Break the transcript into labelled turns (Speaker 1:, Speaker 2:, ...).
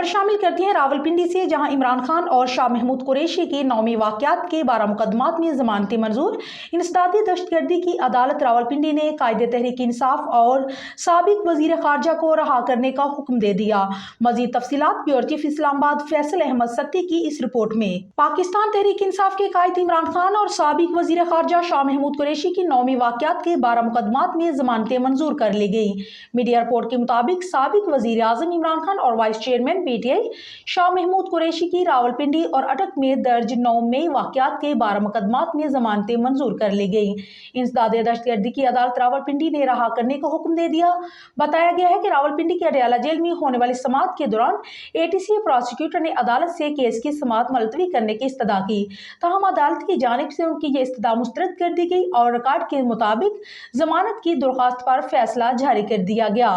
Speaker 1: खबर शामिल करती है रावलपिंडी से, जहां इमरान खान और शाह महमूद कुरैशी के 9वीं वाक़यात के 12 मुकदमात में ज़मानतें मंजूर। इंसदादी दहशतगर्दी की अदालत रावलपिंडी ने कायदे तहरीक इंसाफ और साबिक वज़ीर ख़ारजा को रहा करने का हुक्म दे दिया। मज़ीद तफ़सीलात ब्यूरो चीफ इस्लामाबाद फैसल अहमद सत्ती की इस रिपोर्ट में। पाकिस्तान तहरीक इंसाफ के कायद इमरान खान और साबिक वज़ीर ख़ारजा शाह महमूद कुरैशी की 9वीं वाक़यात के 12 मुकदमात में ज़मानतें मंजूर कर ली गई। मीडिया रिपोर्ट के मुताबिक साबिक वज़ीर आज़म इमरान खान और वाइस चेयरमैन पीटीआई शाह महमूद कुरैशी की रावलपिंडी और अटक में दर्ज 9 मई वाक़यात के 12 मुकदमात में ज़मानतें मंजूर कर ली गई। इंसदाद दहशतगर्दी की अदालत रावलपिंडी ने रहा करने का हुक्म दे दिया। बताया गया है कि रावलपिंडी के अडयाला जेल में होने वाली समाअत के दौरान एटीसी प्रोसिक्यूटर ने अदालत से केस की समाअत मुलतवी करने की इस्तदा की, ताहम अदालत की जानिब से उनकी ये इस्तदा मुस्तरद कर दी गई और रिकॉर्ड के मुताबिक जमानत की दरख्वास्त पर फैसला जारी कर दिया गया।